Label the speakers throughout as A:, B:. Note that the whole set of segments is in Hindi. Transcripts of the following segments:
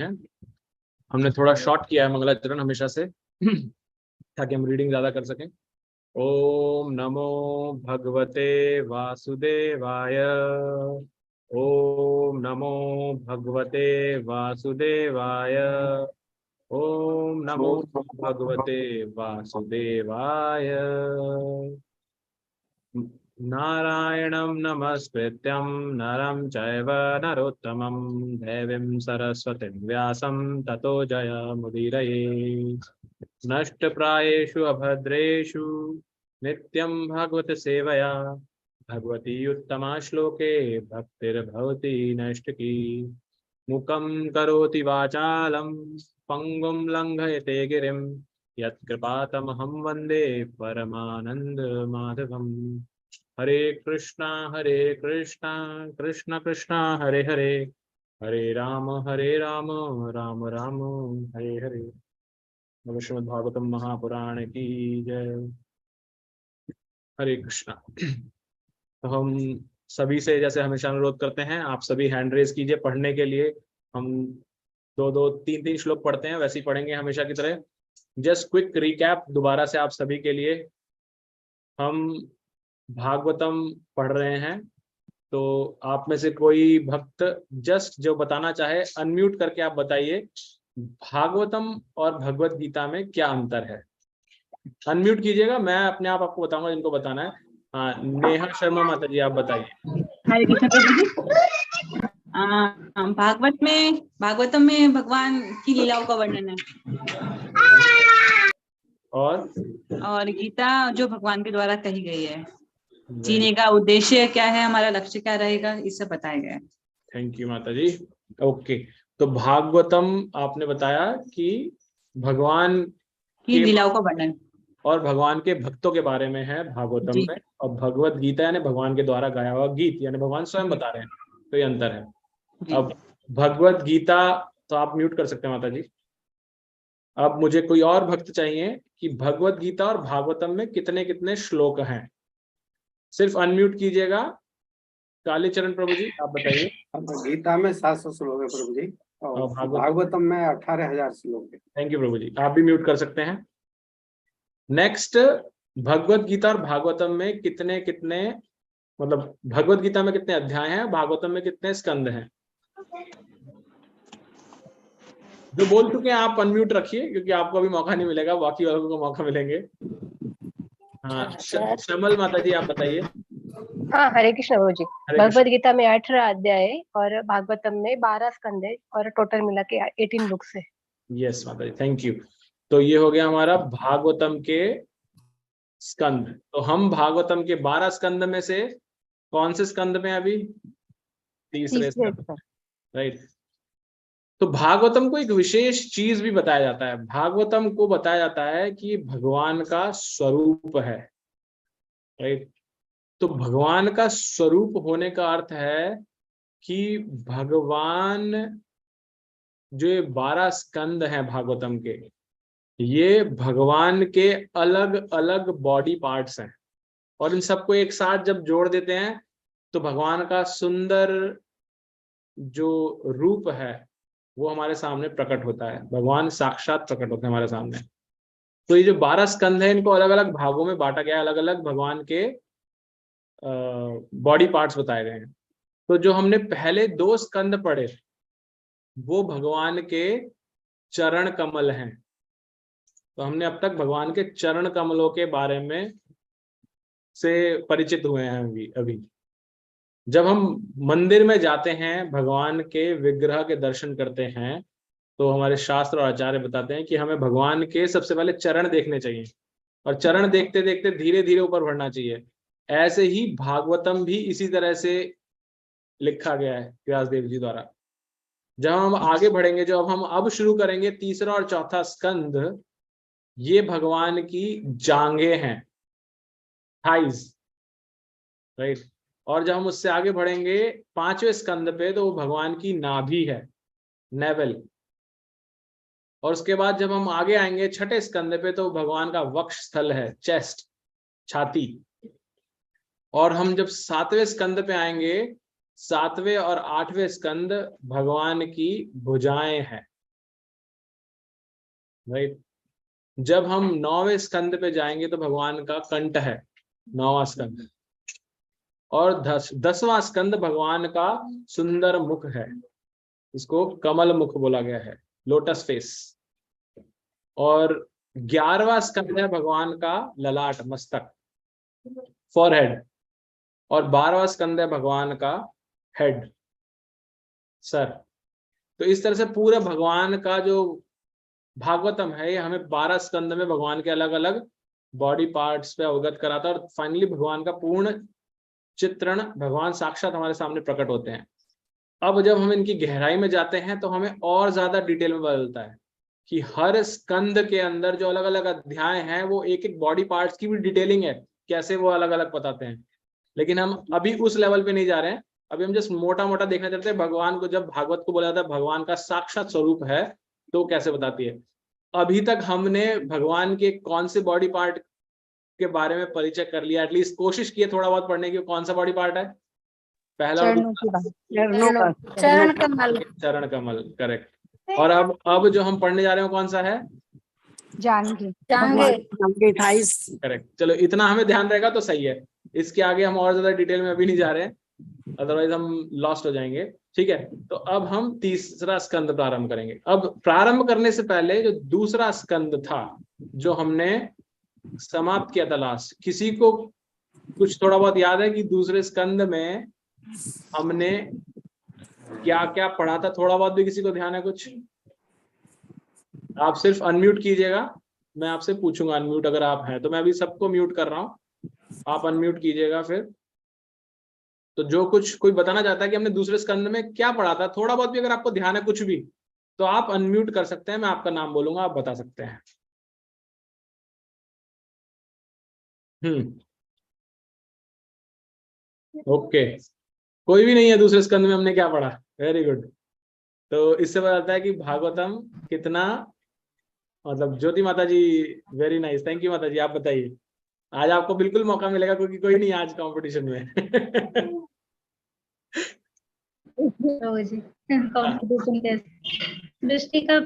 A: हैं। हमने थोड़ा शॉर्ट किया है मंगलाचरण हमेशा से ताकि हम रीडिंग ज्यादा कर सकें। ओम नमो भगवते वासुदेवाय। ओम नमो भगवते वासुदेवाय। ओम नमो भगवते वासुदेवाय। नारायणं नमस्कृत्यं नरं चैव नरोत्तमं देवीं सरस्वतीं व्यासं ततो जयमुदीरये। नष्टप्रायेषु अभद्रेषु नित्यं भगवत सेवया भगवती उत्तमा श्लोके भक्तिर्भवति नैष्ठिकी। मुखं करोति वाचालं पंगुं लंघयते गिरिं यत्कृपातमहं वन्दे परमानन्दमाधवम्। हरे कृष्णा कृष्ण कृष्णा हरे हरे, हरे राम राम राम हरे हरे। श्रीमद्भागवतम महापुराण की जय। हरे कृष्णा। तो हम सभी से जैसे हमेशा अनुरोध करते हैं, आप सभी हैंड रेज कीजिए पढ़ने के लिए। हम दो दो तीन तीन श्लोक पढ़ते हैं, वैसे ही पढ़ेंगे हमेशा की तरह। जस्ट क्विक रिकैप दोबारा से आप सभी के लिए। हम भागवतम पढ़ रहे हैं, तो आप में से कोई भक्त जस्ट जो बताना चाहे अनम्यूट करके आप बताइए, भागवतम और भगवत गीता में क्या अंतर है। अनम्यूट कीजिएगा, मैं अपने आप आपको बताऊंगा जिनको बताना है। हाँ, नेहा शर्मा माता जी आप बताइए।
B: हरे कृष्ण प्रभु जी। भागवतम में भगवान की लीलाओं का वर्णन है, और गीता जो भगवान के द्वारा कही गई है, जीने का उद्देश्य क्या है, हमारा लक्ष्य क्या रहेगा, ये सब बताया गया है।
A: थैंक यू माता जी। ओके, तो भागवतम आपने बताया कि भगवान
B: की लीलाओं का वर्णन
A: और भगवान के भक्तों के बारे में है भागवतम में, और भगवत गीता यानी भगवान के द्वारा गाया हुआ गीत, यानी भगवान स्वयं बता रहे हैं, तो ये अंतर है। अब भगवत गीता, तो आप म्यूट कर सकते हैं माता जी। अब मुझे कोई और भक्त चाहिए कि भगवत गीता और भागवतम में कितने कितने श्लोक हैं, सिर्फ अनम्यूट कीजिएगा। कालीचरण प्रभु जी आप बताइए।
C: गीता में 700 श्लोक है प्रभु जी, और भागवतम में 18,000 श्लोक है।
A: थैंक यू प्रभु जी, आप भी म्यूट कर सकते हैं। नेक्स्ट, भगवत गीता और भागवतम में कितने कितने, मतलब भगवत गीता में कितने अध्याय हैं, भागवतम में कितने स्कंद हैं। जो बोल चुके हैं आप अनम्यूट रखिए, क्योंकि आपको अभी मौका नहीं मिलेगा, बाकी वालों को मौका मिलेंगे। हाँ, श्यामल माता जी आप बताइए।
D: हाँ, हरे कृष्ण प्रभु जी। भगवत गीता में 18 अध्याय है और भागवतम में 12 स्कंद है, और टोटल मिला के 18 बुक्स है।
A: यस माता जी, थैंक यू। तो ये हो गया हमारा भागवतम के स्कंद। तो हम भागवतम के 12 स्कंद में से कौन से स्कंद में अभी? तीसरे स्कंद, राइट। तो भागवतम को एक विशेष चीज भी बताया जाता है। भागवतम को बताया जाता है कि भगवान का स्वरूप है, राइट। तो भगवान का स्वरूप होने का अर्थ है कि भगवान, जो ये 12 स्कंद हैं भागवतम के, ये भगवान के अलग अलग बॉडी पार्ट्स हैं, और इन सबको एक साथ जब जोड़ देते हैं तो भगवान का सुंदर जो रूप है वो हमारे सामने प्रकट होता है। भगवान साक्षात प्रकट होते हैं हमारे सामने। तो ये जो 12 स्कंद है, इनको अलग अलग भागों में बांटा गया है, अलग अलग भगवान के बॉडी पार्ट्स बताए गए हैं। तो जो हमने पहले 2 स्कंद पढ़े वो भगवान के चरण कमल हैं। तो हमने अब तक भगवान के चरण कमलों के बारे में से परिचित हुए हैं। अभी जब हम मंदिर में जाते हैं, भगवान के विग्रह के दर्शन करते हैं, तो हमारे शास्त्र और आचार्य बताते हैं कि हमें भगवान के सबसे पहले चरण देखने चाहिए, और चरण देखते देखते धीरे धीरे ऊपर बढ़ना चाहिए। ऐसे ही भागवतम भी इसी तरह से लिखा गया है व्यासदेव जी द्वारा। जब हम आगे बढ़ेंगे, जो अब शुरू करेंगे तीसरा और चौथा स्कंद, ये भगवान की जांघें हैं, थाइज, राइट। और जब हम उससे आगे बढ़ेंगे 5वें स्कंद पे, तो वो भगवान की नाभि है, नेवल। और उसके बाद जब हम आगे आएंगे 6ठे स्कंद पे, तो भगवान का वक्ष स्थल है, चेस्ट, छाती। और हम जब 7वें स्कंद पे आएंगे, 7वें और 8वें स्कंद भगवान की भुजाएं हैं, राइट। जब हम 9वें स्कंद पे जाएंगे तो भगवान का कंठ है 9वां स्कंद, और 10वां स्कंद भगवान का सुंदर मुख है, इसको कमल मुख बोला गया है, लोटस फेस। और 11वां स्कंद है भगवान का ललाट, मस्तक, फॉरहेड। और 12वां स्कंद है भगवान का हेड, सर। तो इस तरह से पूरा भगवान का जो भागवतम है ये हमें 12 स्कंद में भगवान के अलग अलग बॉडी पार्ट्स पे अवगत कराता है, और फाइनली भगवान का पूर्ण चित्रण, भगवान साक्षात हमारे सामने प्रकट होते हैं। अब जब हम इनकी गहराई में जाते हैं तो हमें और ज्यादा डिटेल में बदलता है कि हर स्कंद के अंदर जो अलग अलग अध्याय हैं वो एक एक बॉडी पार्ट्स की भी डिटेलिंग है, कैसे वो अलग अलग बताते हैं। लेकिन हम अभी उस लेवल पे नहीं जा रहे हैं, अभी हम जस्ट मोटा मोटा देखना चाहते हैं भगवान को। जब भागवत को बोला जाता है भगवान का साक्षात स्वरूप है तो कैसे बताती है। अभी तक हमने भगवान के कौन से बॉडी पार्ट के बारे में परिचय कर लिया, एटलीस्ट कोशिश की है थोड़ा बहुत पढ़ने की। कौन सा बॉडी पार्ट है? पहला
E: चरण कमल।
A: चरण कमल, करेक्ट। और अब जो हम पढ़ने जा रहे हैं कौन सा है?
E: जांघे।
A: करेक्ट। चलो इतना हमें ध्यान रहेगा तो सही है, इसके आगे हम और ज्यादा डिटेल में अभी नहीं जा रहे हैं, अदरवाइज हम लॉस्ट हो जाएंगे। ठीक है, तो अब हम तीसरा स्कंद प्रारंभ करेंगे। अब प्रारंभ करने से पहले जो दूसरा स्कंद था जो हमने समाप्त किया था लास्ट, किसी को कुछ थोड़ा बहुत याद है कि दूसरे स्कंद में हमने क्या क्या पढ़ा था? थोड़ा बहुत भी किसी को ध्यान है कुछ? आप सिर्फ अनम्यूट कीजिएगा, मैं आपसे पूछूंगा अनम्यूट अगर आप हैं तो। मैं अभी सबको म्यूट कर रहा हूँ, आप अनम्यूट कीजिएगा फिर। तो जो कुछ कोई बताना चाहता है कि हमने दूसरे स्कंद में क्या पढ़ा था, थोड़ा बहुत भी अगर आपको ध्यान है कुछ भी, तो आप अनम्यूट कर सकते हैं, मैं आपका नाम बोलूंगा, आप बता सकते हैं। ओके, कोई भी नहीं है दूसरे स्कंद में हमने क्या पढ़ा? Very good. तो इससे पता चलता है कि भागवतम कितना, मतलब ज्योति माता जी, वेरी नाइस, थैंक यू माता जी। आप बताइए, आज आपको बिल्कुल मौका मिलेगा क्योंकि कोई नहीं आज कंपटीशन में।
E: कंपटीशन कैसे दृष्टि का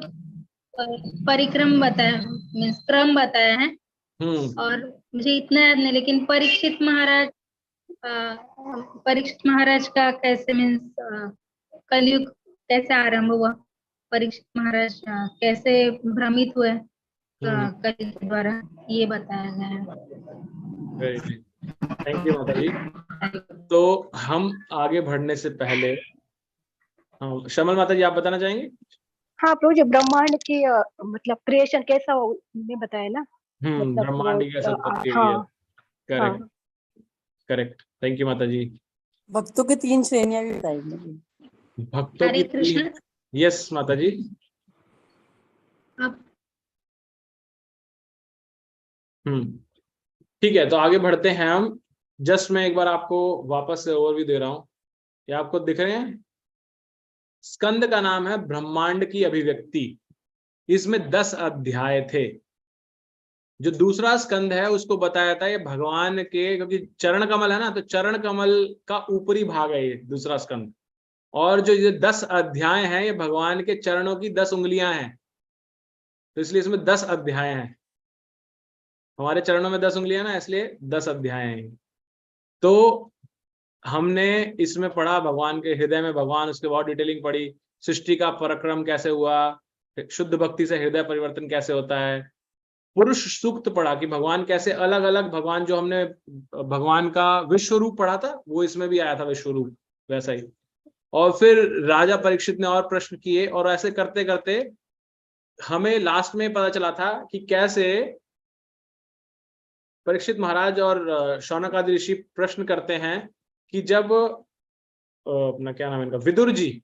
E: परिक्रम बताया, मीन्स क्रम बताया है। और मुझे इतना याद नहीं, लेकिन परीक्षित महाराज का कैसे, मीन्स कलयुग कैसे आरंभ हुआ, परीक्षित महाराज कैसे भ्रमित हुए कलयुग के द्वारा, ये बताया गया है।
A: थैंक यू माता जी। तो हम आगे बढ़ने से पहले शमल माता जी आप बताना चाहेंगे?
D: हाँ प्रभु जी, ब्रह्मांड की मतलब क्रिएशन कैसा हो ने बताया ना, मतलब
A: ब्रह्मांड की कैसे उत्पत्ति हुई है। करेक्ट करेक्ट, थैंक यू माता जी।
F: भक्तों की 3 श्रेणियां भी बताई।
A: भक्तों की 3, यस माता जी। ठीक है, तो आगे बढ़ते हैं हम। जस्ट मैं एक बार आपको वापस से ओवरव्यू दे रहा हूं, ये आपको दिख रहे हैं। स्कंद का नाम है ब्रह्मांड की अभिव्यक्ति, इसमें 10 अध्याय थे। जो दूसरा स्कंद है उसको बताया था ये भगवान के, क्योंकि चरण कमल है ना, तो चरण कमल का ऊपरी भाग है ये दूसरा स्कंद। और जो ये 10 अध्याय हैं ये भगवान के चरणों की 10 उंगलियां हैं, तो इसलिए इसमें 10 अध्याय हैं। हमारे चरणों में 10 उंगलियां ना, इसलिए 10 अध्याय हैं। तो हमने इसमें पढ़ा भगवान के हृदय में भगवान, उसके बहुत डिटेलिंग पढ़ी, सृष्टि का पराक्रम कैसे हुआ, शुद्ध भक्ति से हृदय परिवर्तन कैसे होता है, पुरुष सूक्त पढ़ा कि भगवान कैसे अलग अलग, भगवान जो हमने भगवान का विश्व रूप पढ़ा था वो इसमें भी आया था विश्व रूप वैसा ही। और फिर राजा परीक्षित ने और प्रश्न किए, और ऐसे करते करते हमें लास्ट में पता चला था कि कैसे परीक्षित महाराज और शौनक आदि ऋषि प्रश्न करते हैं कि जब अपना क्या नाम है इनका, विदुर जी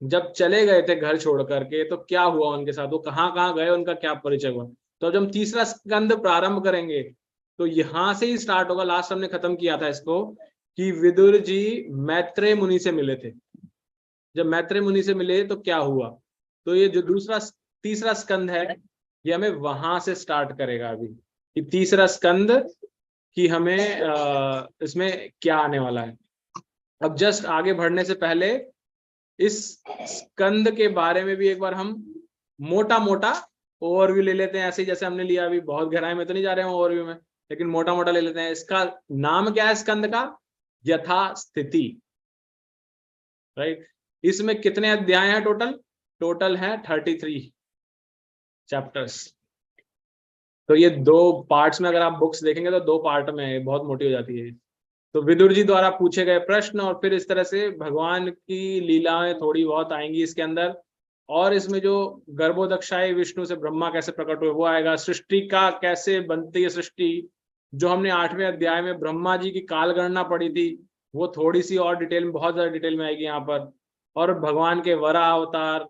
A: जब चले गए थे घर छोड़ करके तो क्या हुआ उनके साथ, वो कहाँ गए, उनका क्या परिचय हुआ। तो जब हम तीसरा स्कंद प्रारंभ करेंगे तो यहां से ही स्टार्ट होगा। लास्ट हमने खत्म किया था इसको कि विदुर जी मैत्रेय मुनि से मिले थे। जब मैत्रेय मुनि से मिले तो क्या हुआ, तो ये जो तीसरा स्कंद है ये हमें वहां से स्टार्ट करेगा। अभी कि तीसरा स्कंद कि हमें इसमें क्या आने वाला है। अब जस्ट आगे बढ़ने से पहले इस स्कंद के बारे में भी एक बार हम मोटा मोटा ओवरव्यू ले लेते हैं ऐसे ही जैसे हमने लिया अभी, बहुत गहराई में तो नहीं जा रहे हैं ओवरव्यू में, लेकिन मोटा मोटा ले लेते हैं। इसका नाम क्या है स्कंद का? यथास्थिति, राइट। इसमें कितने अध्याय हैं टोटल? टोटल है 33 चैप्टर्स। तो ये 2 पार्ट्स में, अगर आप बुक्स देखेंगे तो 2 पार्ट में है, बहुत मोटी हो जाती है। तो विदुर जी द्वारा पूछे गए प्रश्न और फिर इस तरह से भगवान की लीलाएं थोड़ी बहुत आएंगी इसके अंदर, और इसमें जो गर्भोदक्षाई विष्णु से ब्रह्मा कैसे प्रकट हुए वो आएगा, सृष्टि का कैसे बनती है सृष्टि, जो हमने 8वें अध्याय में ब्रह्मा जी की काल गणना पढ़ी थी वो थोड़ी सी और डिटेल में, बहुत ज्यादा डिटेल में आएगी यहाँ पर, और भगवान के वराह अवतार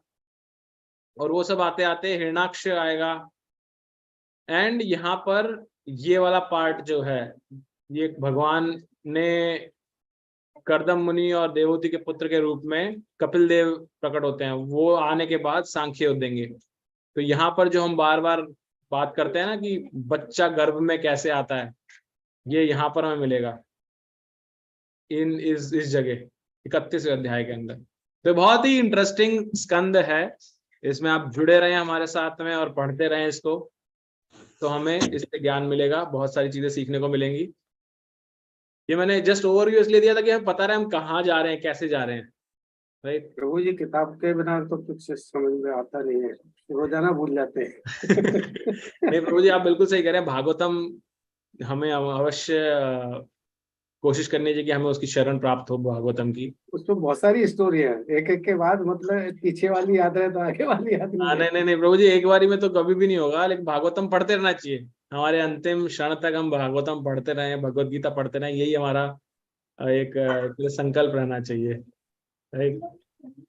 A: और वो सब आते आते हिरणाक्ष आएगा। एंड यहाँ पर ये वाला पार्ट जो है, ये भगवान ने कर्दम मुनि और देवहूति के पुत्र के रूप में कपिल देव प्रकट होते हैं, वो आने के बाद सांख्य योग देंगे। तो यहाँ पर जो हम बार बार बात करते हैं ना कि बच्चा गर्भ में कैसे आता है, ये यहाँ पर हमें मिलेगा इस जगह 31वें अध्याय के अंदर। तो बहुत ही इंटरेस्टिंग स्कंद है, इसमें आप जुड़े रहें हमारे साथ में और पढ़ते रहें इसको, तो हमें इससे ज्ञान मिलेगा, बहुत सारी चीजें सीखने को मिलेंगी। ये मैंने जस्ट ओवरव्यू इसलिए दिया था कि हमें पता रहे हम कहाँ जा रहे हैं, कैसे जा रहे हैं, राइट।
C: प्रभु जी किताब के बिना तो कुछ समझ में आता नहीं है, रोजाना भूल जाते हैं।
A: नहीं प्रभु जी, आप बिल्कुल सही कह रहे हैं। भागवतम हमें अवश्य कोशिश करनी चाहिए कि हमें उसकी शरण प्राप्त हो भागवतम की।
C: उसमें बहुत सारी स्टोरी है, एक एक के बाद मतलब पीछे वाली याद है तो आगे वाली याद नहीं है।
A: नहीं प्रभु जी, एक बारी में तो कभी भी नहीं होगा, लेकिन भागवतम पढ़ते रहना चाहिए। हमारे अंतिम क्षण तक हम भागवतम पढ़ते रहें, भगवत गीता पढ़ते रहें, यही हमारा एक संकल्प रहना चाहिए, राइट।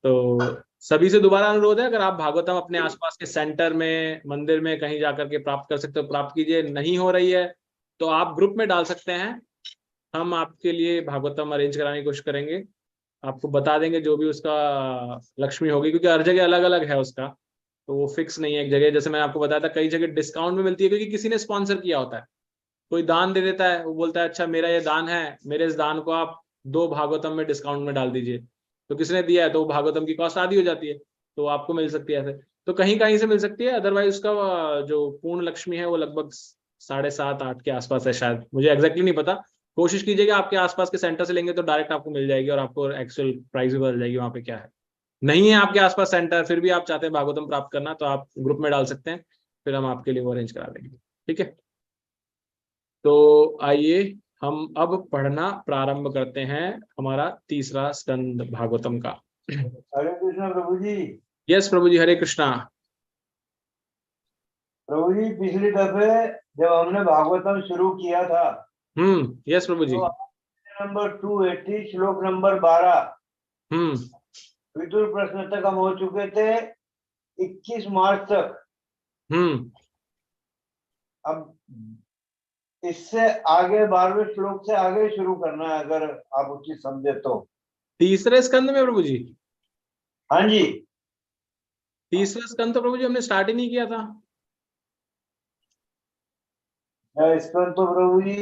A: तो सभी से दोबारा अनुरोध है, अगर आप भागवतम अपने आसपास के सेंटर में, मंदिर में कहीं जाकर के प्राप्त कर सकते हो, प्राप्त कीजिए। नहीं हो रही है तो आप ग्रुप में डाल सकते हैं, हम आपके लिए भागवतम अरेंज कराने की कोशिश करेंगे, आपको बता देंगे जो भी उसका लक्ष्मी होगी, क्योंकि हर जगह अलग अलग है उसका, तो वो फिक्स नहीं है एक जगह। जैसे मैंने आपको बताया था, कई जगह डिस्काउंट में मिलती है क्योंकि किसी ने स्पॉन्सर किया होता है, कोई दान दे देता है, वो बोलता है अच्छा मेरा ये दान है, मेरे इस दान को आप 2 भागवतम में डिस्काउंट में डाल दीजिए, तो किसने दिया है तो भागवतम की कॉस्ट आधी हो जाती है, तो आपको मिल सकती है ऐसे। तो कहीं कहीं से मिल सकती है, अदरवाइज उसका जो पूर्ण लक्ष्मी है वो लगभग 7.5-8 के आसपास है शायद, मुझे एग्जैक्टली नहीं पता। कोशिश कीजिएगा आपके आसपास के सेंटर से लेंगे तो डायरेक्ट आपको मिल जाएगी और आपको एक्चुअल प्राइस भी बदल जाएगी वहाँ पे क्या है। नहीं है आपके आसपास सेंटर, फिर भी आप चाहते हैं भागवतम प्राप्त करना, तो आप ग्रुप में डाल सकते हैं, फिर हम आपके लिए वो अरेंज करा देंगे, ठीक है। तो आइए हम अब पढ़ना प्रारंभ करते हैं हमारा तीसरा स्कंद भागवतम का।
G: हरे कृष्णा प्रभु जी।
A: यस प्रभु जी, हरे कृष्णा।
G: प्रभु जी पिछली दफे जब हमने भागवतम शुरू किया था,
A: यस प्रभु जी,
G: तो नंबर 280 श्लोक नंबर 12 विदुर प्रश्न तक हम हो चुके थे, 21 मार्च तक। अब इससे आगे 12वें श्लोक से आगे शुरू करना है, अगर आप उचित समझे तो।
A: तीसरे स्कंद में प्रभु जी?
G: हाँ जी,
A: तीसरा स्कंद तो प्रभु जी हमने स्टार्ट ही नहीं किया था।
G: इसका तो प्रभु जी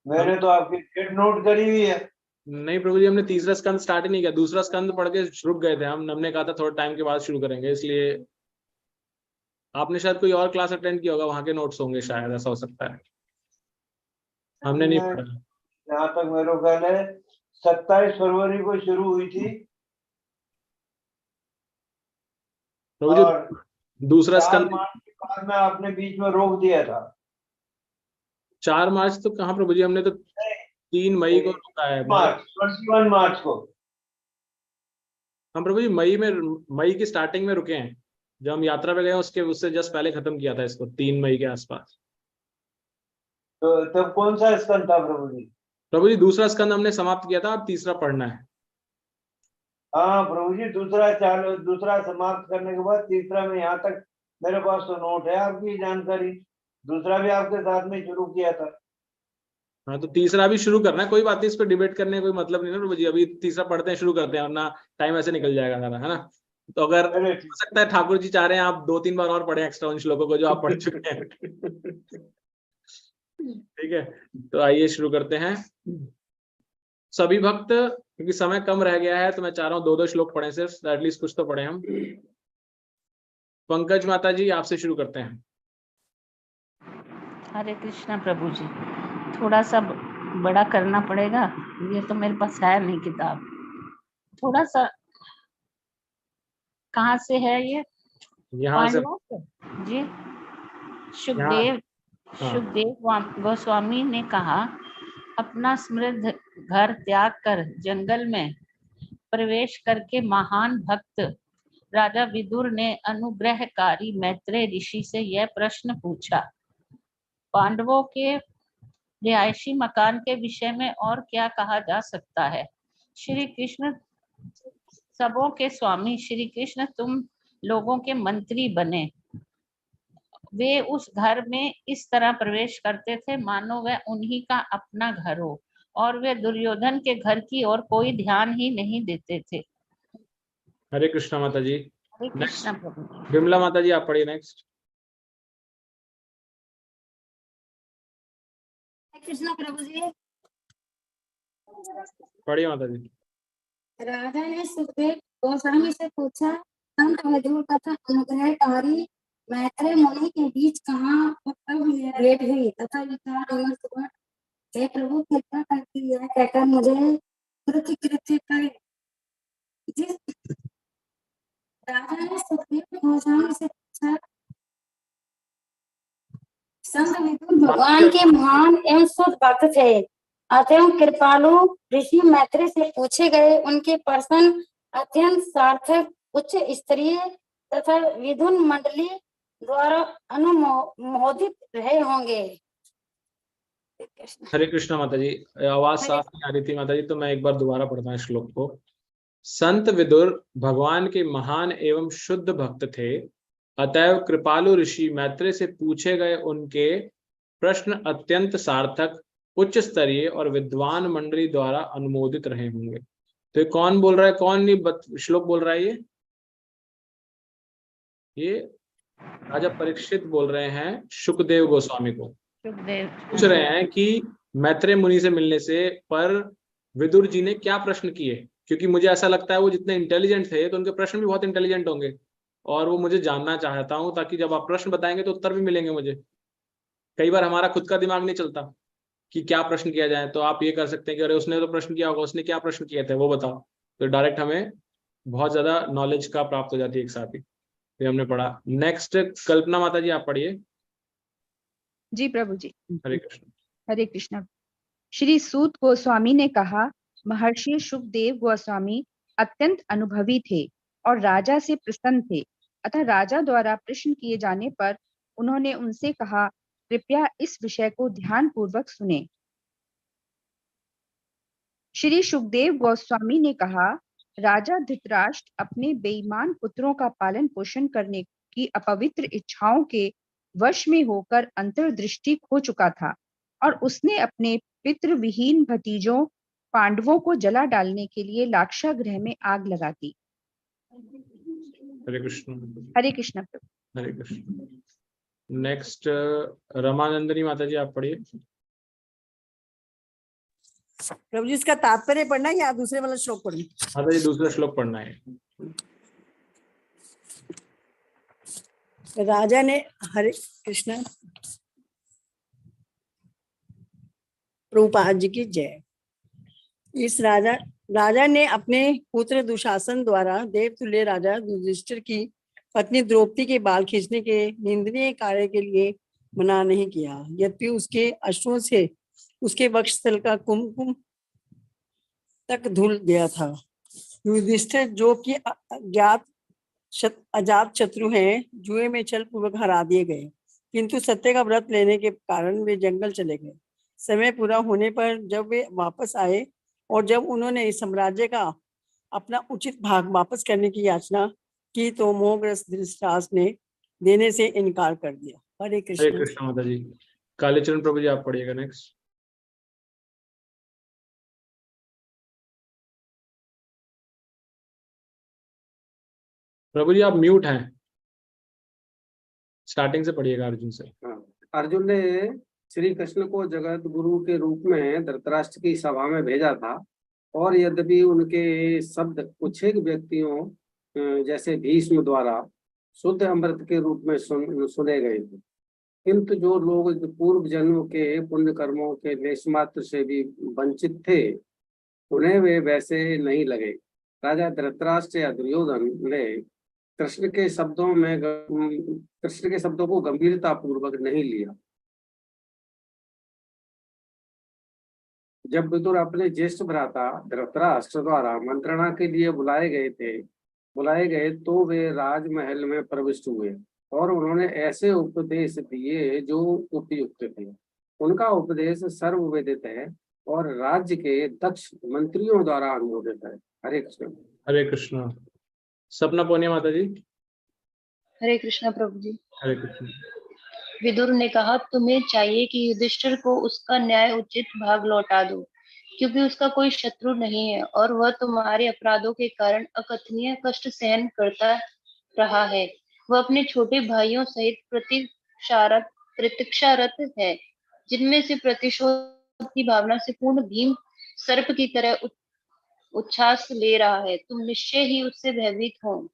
G: मैंने तो आपकी डेट नोट करी हुई है।
A: नहीं प्रभु जी, हमने तीसरा स्कंद स्टार्ट ही नहीं किया, दूसरा स्कंद पढ़ के रुक गए थे हम। हमने कहा था थोड़ा टाइम के बाद शुरू करेंगे, इसलिए आपने शायद कोई और क्लास अटेंड किया होगा, वहां के नोट्स होंगे शायद, ऐसा हो सकता है, हमने नहीं पढ़ा।
G: जहाँ तक मेरे ख्याल है 27 फरवरी को शुरू हुई थी,
A: प्रभु जी दूसरा स्कंद
G: 4 मार्च के बाद में आपने बीच में रोक दिया था।
A: 4 मार्च तो कहाँ प्रभु जी, हमने तो 3 मई को रोका है।
G: 21 मार्च को
A: हम प्रभु जी मई की स्टार्टिंग में रुके हैं, जब हम यात्रा पे गए उससे जस्ट पहले खत्म किया था इसको, 3 मई के आसपास।
G: तो तब कौन सा स्कंद था प्रभु जी?
A: प्रभु जी दूसरा स्कंद हमने समाप्त किया था, अब तीसरा पढ़ना है।
G: हाँ प्रभु जी, दूसरा समाप्त करने के बाद तीसरा में, यहाँ तक मेरे पास तो नोट है आपकी जानकारी, दूसरा भी आपके साथ में शुरू किया था।
A: हाँ तो तीसरा भी शुरू करना है, कोई बात नहीं, इस पर डिबेट करने कोई मतलब नहीं ना प्रभु जी, अभी तीसरा पढ़ते हैं, शुरू करते हैं, वरना टाइम ऐसे निकल जाएगा सारा, है ना। तो अगर हो सकता है ठाकुर जी चाह रहे हैं आप 2-3 बार और पढ़े एक्स्ट्रा उन श्लोकों को जो आप पढ़ चुके हैं। ठीक है, तो आइए शुरू करते हैं। सभी भक्त, क्योंकि समय कम रह गया है तो मैं चाह रहा हूँ 2-2 श्लोक पढ़े सिर्फ, एटलीस्ट कुछ तो पढ़े हम। पंकज माता जी आपसे शुरू करते हैं।
H: हरे कृष्णा प्रभु जी, थोड़ा सा बड़ा करना पड़ेगा, ये तो मेरे पास है नहीं किताब, थोड़ा सा। कहाँ से है ये?
A: यहाँ से
H: पांडवों से जी।
A: यहाँ,
H: सुखदेव
A: हाँ।
H: सुखदेव गोस्वामी ने कहा, अपना समृद्ध घर त्याग कर जंगल में प्रवेश करके महान भक्त राजा विदुर ने अनुग्रहकारी मैत्रेय ऋषि से यह प्रश्न पूछा, पांडवों के रिहायशी मकान के विषय में और क्या कहा जा सकता है? श्री कृष्ण सबों के स्वामी श्री कृष्ण तुम लोगों के मंत्री बने। वे उस घर में इस तरह प्रवेश करते थे मानो वह उन्हीं का अपना घर हो, और वे दुर्योधन के घर की ओर कोई ध्यान ही नहीं देते थे।
A: हरे कृष्णा माता जी।
H: हरे कृष्णा प्रभु।
A: विमला माता जी आप पढ़िए नेक्स्ट।
I: कृष्णा प्रभु जी।
A: पढ़िए माता जी।
I: राजा ने सुखदेव गोस्वामी से पूछा, संत विदुर तथा अनुग्रहकारी मैत्रेय मुनि के बीच कहाँ भेंट हुई तथा विचार विमर्श हुआ। हे प्रभु, कृपा करके यह कहकर मुझे कृत्य करे। जिस राजा ने सुखदेव गोस्वामी से पूछा, संत विदुर भगवान के महान एवं शुद्ध भक्त थे, अतएव कृपालु ऋषि मैत्रेय से पूछे गए उनके प्रश्न अत्यंत सार्थक उच्च स्तरीय तथा विद्वान मंडली द्वारा अनुमोदित रहे होंगे।
A: हरे कृष्णा माता जी, आवाज साफ नहीं आ रही थी माता जी, तो मैं एक बार दोबारा पढ़ता हूँ श्लोक को। संत विदुर भगवान के महान एवं शुद्ध भक्त थे, अतएव कृपालु ऋषि मैत्रेय से पूछे गए उनके प्रश्न अत्यंत सार्थक उच्च स्तरीय और विद्वान मंडली द्वारा अनुमोदित रहे होंगे। तो ये कौन बोल रहा है, कौन ये श्लोक बोल रहा है? ये राजा परीक्षित बोल रहे हैं सुखदेव गोस्वामी को। पूछ रहे हैं कि मैत्रेय मुनि से मिलने से पर विदुर जी ने क्या प्रश्न किए, क्योंकि मुझे ऐसा लगता है वो जितने इंटेलिजेंट थे तो उनके प्रश्न भी बहुत इंटेलिजेंट होंगे, और वो मुझे जानना चाहता हूं ताकि जब आप प्रश्न बताएंगे तो उत्तर भी मिलेंगे मुझे। कई बार हमारा खुद का दिमाग नहीं चलता कि क्या प्रश्न किया जाए, तो आप ये कर सकते हैं कि अरे उसने तो प्रश्न किया होगा, उसने क्या प्रश्न किए थे वो बताओ, तो डायरेक्ट हमें बहुत ज्यादा नॉलेज का प्राप्त हो जाती है एक साथ ही। ये हमने पढ़ा। नेक्स्ट कल्पना माता जी आप पढ़िए।
J: जी प्रभु जी।
A: हरे कृष्ण।
J: हरे कृष्ण। श्री सूत गोस्वामी ने कहा, महर्षि सुखदेव गोस्वामी अत्यंत अनुभवी थे और राजा से प्रसन्न थे, अतः राजा द्वारा प्रश्न किए जाने पर उन्होंने उनसे कहा, कृपया इस विषय को ध्यान पूर्वक सुने। श्री सुखदेव गोस्वामी ने कहा, राजा धृतराष्ट्र अपने बेईमान पुत्रों का पालन पोषण करने की अपवित्र इच्छाओं के वश में होकर अंतर्दृष्टि खो चुका था और उसने अपने पितृविहीन भतीजों पांडवों को जला डालने के लिए लाक्षागृह में आग लगा दी।
A: हरे कृष्ण।
J: हरे कृष्ण प्रभु।
A: हरे कृष्ण। नेक्स्ट रमानंदनी माता जी आप पढ़िए।
F: प्रभु जी, इसका तात्पर्य पढ़ना है या दूसरे वाला श्लोक पढ़ना?
A: माता जी दूसरा श्लोक पढ़ना है।
F: राजा ने, हरे कृष्ण, प्रभुपाद जी की जय। इस राजा ने अपने पुत्र दुशासन द्वारा देवतुल्य राजा युधिष्ठिर की पत्नी द्रौपदी के बाल खींचने के निंदनीय कार्य के लिए मना नहीं किया, यद्यपि उसके अश्रुओं से उसके वक्षस्थल का कुमकुम तक धुल गया था। युधिष्ठिर जो कि अजात शत्रु हैं, जुए में छल पूर्वक हरा दिए गए, किंतु सत्य का व्रत लेने के कारण वे जंगल चले गए। समय पूरा होने पर जब वे वापस आए और जब उन्होंने इस साम्राज्य का अपना उचित भाग वापस करने की याचना की तो मोहग्रस्त धृतराष्ट्र ने देने से इनकार कर दिया। हरे कृष्ण।
A: हरे कृष्ण माता जी। कालीचरण प्रभु जी आप पढ़िएगा नेक्स्ट। प्रभु जी आप म्यूट हैं, स्टार्टिंग से पढ़िएगा अर्जुन से।
C: अर्जुन ने श्री कृष्ण को जगत गुरु के रूप में धृतराष्ट्र की सभा में भेजा था, और यद्यपि उनके शब्द कुछ एक व्यक्तियों जैसे भीष्म द्वारा शुद्ध अमृत के रूप में सुने गए थे। किंतु जो लोग पूर्व जन्म के पुण्य कर्मों के लेश मात्र से भी वंचित थे, उन्हें वे वैसे नहीं लगे। राजा धृतराष्ट्र या दुर्योधन ने कृष्ण के शब्दों को गंभीरता पूर्वक नहीं लिया। जब विदुर अपने ज्येष्ठ भ्राता धृतराष्ट्र द्वारा मंत्रणा के लिए बुलाए गए तो वे राजमहल में प्रविष्ट हुए और उन्होंने ऐसे उपदेश दिए जो उपयुक्त थे। उनका उपदेश सर्वविदित है और राज्य के दक्ष मंत्रियों द्वारा अनुमोदित है। हरे कृष्ण।
A: हरे कृष्ण। सपना पोनिया माता जी।
D: हरे कृष्ण प्रभु जी।
A: हरे कृष्ण।
K: विदुर ने कहा, तुम्हें चाहिए कि युधिष्ठिर को उसका न्याय उचित भाग लौटा दो, क्योंकि उसका कोई शत्रु नहीं है और वह तुम्हारे अपराधों के कारण अकथनीय कष्ट सहन करता रहा है। वह अपने छोटे भाइयों सहित प्रतीक्षारत है, जिनमें से प्रतिशोध की भावना से पूर्ण भीम सर्प की तरह उच्छ्वास ले रहा है। तुम निश्चय ही उससे भयभीत हो।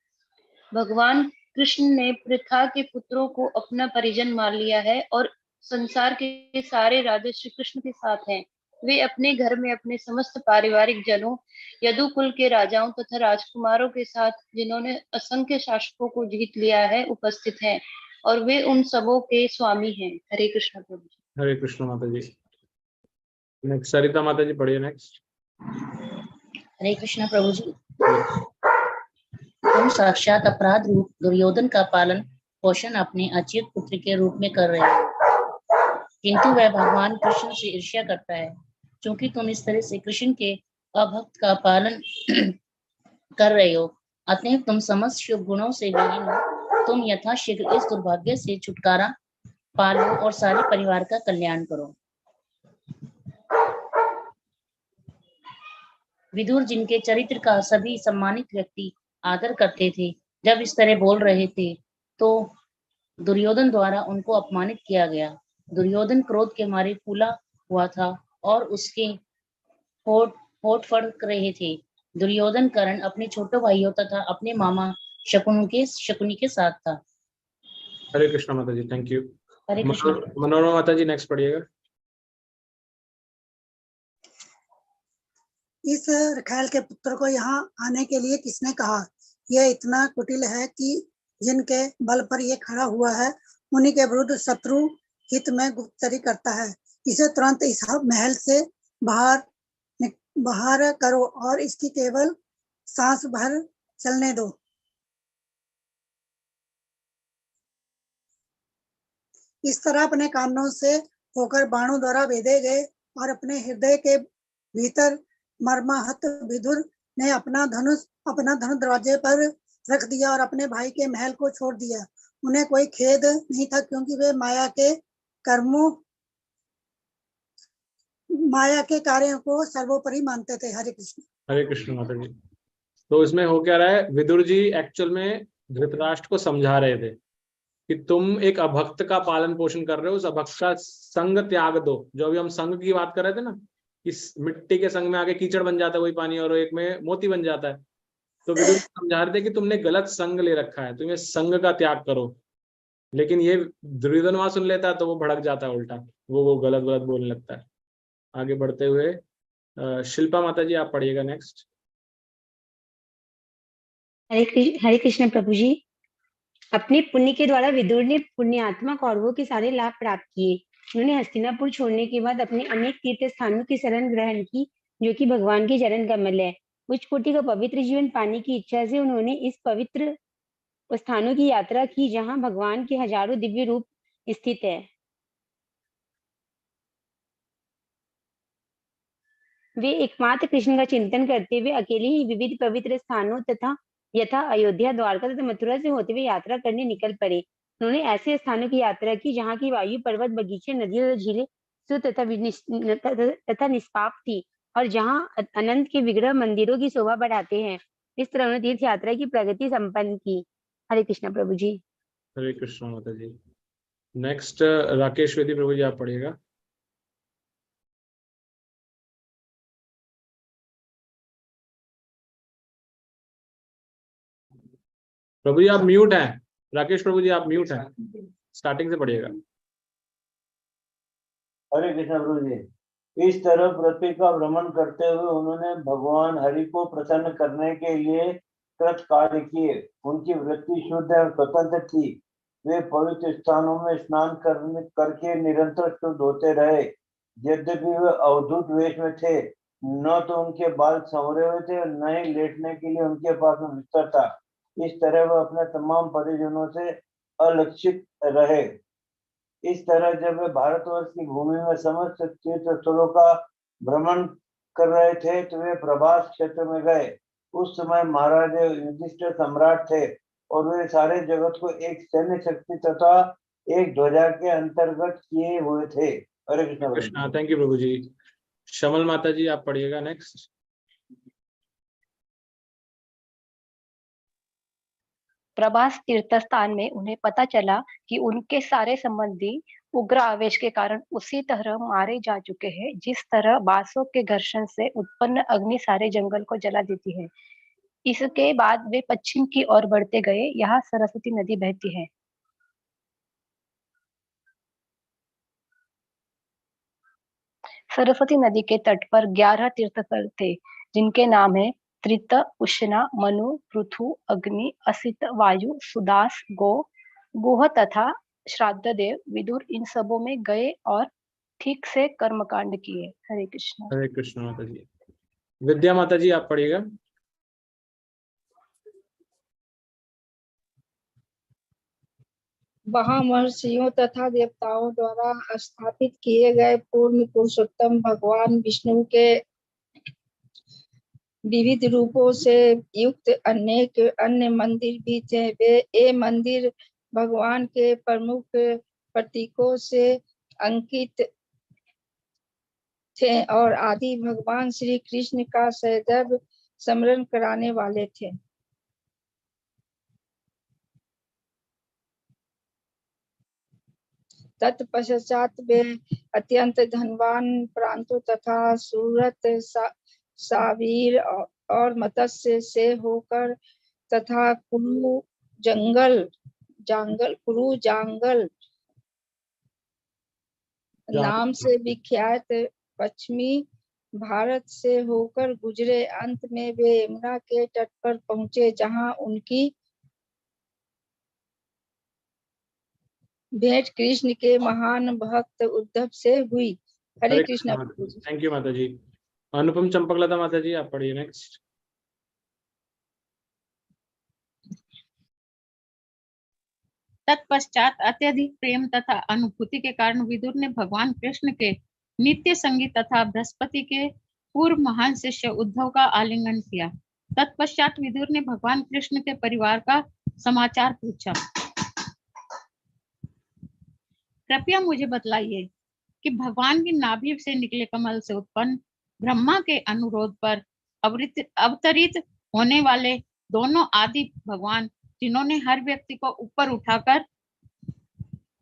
K: भगवान कृष्ण ने पृथा के पुत्रों को अपना परिजन मान लिया है और संसार के सारे राजा श्री कृष्ण के साथ हैं। वे अपने घर में अपने समस्त पारिवारिक जनों, यदुकुल के राजाओं तथा राजकुमारों के साथ, जिन्होंने असंख्य शासकों को जीत लिया है, उपस्थित हैं और वे उन सबों के स्वामी हैं। हरे कृष्ण प्रभु जी।
A: हरे कृष्ण माता जी। नेक्स्ट सरिता माता जी पढ़िए नेक्स्ट।
H: हरे कृष्ण प्रभु जी। तुम साक्षात अपराध रूप दुर्योधन का पालन पोषण अपने अच्युत पुत्र के रूप में कर रहे हो, किंतु वह भगवान कृष्ण से ईर्ष्या करता है। क्योंकि तुम इस तरह से कृष्ण के अभक्त का पालन कर रहे हो, अतः तुम समस्त शुभ गुणों से विहीन हो। तुम यथाशीघ्र इस दुर्भाग्य से छुटकारा पालो और सारे परिवार का कल्याण करो। विदुर, जिनके चरित्र का सभी सम्मानित व्यक्ति आदर करते थे, जब इस तरह बोल रहे थे तो दुर्योधन द्वारा उनको अपमानित किया गया। दुर्योधन क्रोध के मारे फूला हुआ था और उसके होठ फड़क रहे थे। दुर्योधन कर्ण अपने छोटे भाइयों तथा अपने मामा शकुनी के साथ था।
A: हरे कृष्ण माता जी। Thank you.
H: हरे कृष्ण।
A: मनोरमा माता जी नेक्स्ट पढ़िएगा।
L: इस रखैल के पुत्र को यहाँ आने के लिए किसने कहा? यह इतना कुटिल है कि जिनके बल पर यह खड़ा हुआ है, उन्हीं के विरुद्ध शत्रु हित में गुप्तचरी करता है। इसे तुरंत इस महल से बाहर करो और इसकी केवल सांस भर चलने दो। इस तरह अपने कानों से होकर बाणों द्वारा भेदे गए और अपने हृदय के भीतर मर्माहत विदुर ने अपना धनुष दरवाजे पर रख दिया और अपने भाई के महल को छोड़ दिया। उन्हें कोई खेद नहीं था, क्योंकि वे माया के कार्यों को सर्वोपरि मानते थे। हरे कृष्ण।
A: हरे कृष्ण माता जी। तो इसमें हो क्या रहा है, विदुर जी एक्चुअल में धृतराष्ट्र को समझा रहे थे कि तुम एक अभक्त का पालन पोषण कर रहे हो, उस अभक्त का संग त्याग दो। जो अभी हम संग की बात कर रहे थे ना, इस मिट्टी के संग में आगे कीचड़ बन जाता है वही पानी, और एक में मोती बन जाता है। तो विदुर समझा रहे थे कि तुमने गलत संग ले रखा है, तुम्हें संग का त्याग करो। लेकिन ये दुर्योधन वहां सुन लेता है तो वो भड़क जाता है, उल्टा वो गलत बोलने लगता है। आगे बढ़ते हुए शिल्पा माता जी आप पढ़िएगा नेक्स्ट।
M: हरे कृष्ण प्रभु जी। अपने पुण्य के द्वारा विदुर ने पुण्यात्मा कौरवों के सारे लाभ प्राप्त किए। उन्होंने हस्तिनापुर छोड़ने के बाद अपने अनेक तीर्थ स्थानों की शरण ग्रहण की, जो कि भगवान के चरण कमल है। उच्च कोटि का पवित्र जीवन पाने की इच्छा से उन्होंने इस पवित्र स्थानों की यात्रा की, जहाँ भगवान के हजारों दिव्य रूप स्थित है। वे एकमात्र कृष्ण का चिंतन करते हुए अकेले ही विविध पवित्र स्थानों तथा यथा अयोध्या, द्वारका तथा मथुरा से होते हुए यात्रा करने निकल पड़े। उन्होंने ऐसे स्थानों की यात्रा की जहाँ की वायु, पर्वत, बगीचे, नदियां, झीलें तथा निष्पाप थी, और जहाँ अनंत के विग्रह मंदिरों की शोभा बढ़ाते हैं। इस तरह उन्होंने तीर्थ यात्रा की प्रगति संपन्न की। हरे कृष्ण प्रभु जी।
A: हरे कृष्ण माता जी। नेक्स्ट राकेश वेदी प्रभु जी आप पढ़िएगा। प्रभु जी आप म्यूट हैं। राकेश प्रभु जी आप म्यूट हैं, स्टार्टिंग से पढ़िएगा।
G: हरे कृष्ण प्रभु जी। इस तरह पृथ्वी का भ्रमण करते हुए उन्होंने भगवान हरि को प्रसन्न करने के लिए कृत कार्य किए। उनकी वृत्ति शुद्ध और स्वतंत्र थी। वे पवित्र स्थानों में स्नान करके निरंतर शुद्ध होते रहे। यद्यपि वे अवधूत वेश में थे, न तो उनके बाल संवरे हुए थे और न ही लेटने के लिए उनके पास में बिस्तर था। इस तरह वह अपने तमाम परिजनों से अलक्षित रहे। इस तरह जब वे भारतवर्ष की भूमि में समस्त तीर्थ स्थलों का भ्रमण कर रहे थे तो वे प्रभास क्षेत्र में गए। उस समय महाराज युधिष्ठिर सम्राट थे और वे सारे जगत को एक सैन्य शक्ति तथा एक ध्वजा के अंतर्गत किए हुए थे। हरे कृष्ण।
A: थैंक यू प्रभु जी। शमल माता जी आप पढ़िएगा नेक्स्ट।
D: प्रभास तीर्थ स्थान में उन्हें पता चला कि उनके सारे संबंधी उग्र आवेश के कारण उसी तरह मारे जा चुके हैं जिस तरह बांसों के घर्षण से उत्पन्न अग्नि सारे जंगल को जला देती है। इसके बाद वे पश्चिम की ओर बढ़ते गए। यहाँ सरस्वती नदी बहती है। सरस्वती नदी के तट पर 11 तीर्थस्थल थे जिनके नाम है त्रित, उष्णा, मनु, पृथु, अग्नि, असित, वायु, सुदास, गोह तथा श्राद्धदेव। विदुर इन सबों में गए और ठीक से कर्मकांड किए। हरे कृष्ण।
A: हरे कृष्ण माता जी। विद्या माता जी आप पढ़िएगा।
E: वहां महर्षियों तथा देवताओं द्वारा स्थापित किए गए पूर्ण पुरुषोत्तम भगवान विष्णु के विविध रूपों से युक्त अनेक अन्य मंदिर भी थे। ये मंदिर भगवान के प्रमुख प्रतीकों से अंकित थे और आदि भगवान श्री कृष्ण का सदैव स्मरण कराने वाले थे। तत्पश्चात वे अत्यंत धनवान प्रांतों तथा सूरत, सावीर और मत्स्य से होकर तथा कुरु जांगल नाम से विख्यात पश्चिमी भारत से होकर गुजरे। अंत में वे यमुना के तट पर पहुंचे जहां उनकी भेंट कृष्ण के महान भक्त उद्धव से हुई। हरे कृष्ण।
A: थैंक यू माता जी। अनुपम चंपकलता माता जी आप पढ़िए नेक्स्ट।
H: तत्पश्चात अत्यधिक प्रेम तथा अनुभूति के कारण विदुर ने भगवान कृष्ण के नित्य संगी तथा बृहस्पति के पूर्व महान शिष्य उद्धव का आलिंगन किया। तत्पश्चात विदुर ने भगवान कृष्ण के परिवार का समाचार पूछा। कृपया मुझे बतलाइए कि भगवान की नाभि से निकले कमल से उत्पन्न ब्रह्मा के अनुरोध पर अवतरित होने वाले दोनों आदि भगवान जिन्होंने हर व्यक्ति को ऊपर उठाकर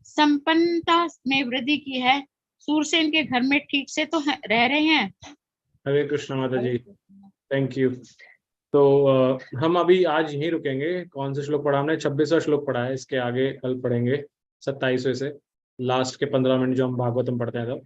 H: संपन्नता में वृद्धि की है, सूरसेन के घर में ठीक से तो रह रहे हैं।
A: हरे कृष्ण माता जी। Thank you. तो हम अभी आज यहीं रुकेंगे। कौन से श्लोक पढ़ा हमने? 26वां श्लोक पढ़ा है। इसके आगे कल पढ़ेंगे 27वें से लास्ट के 15 मिनट जो हम भागवतम पढ़ते हैं। तो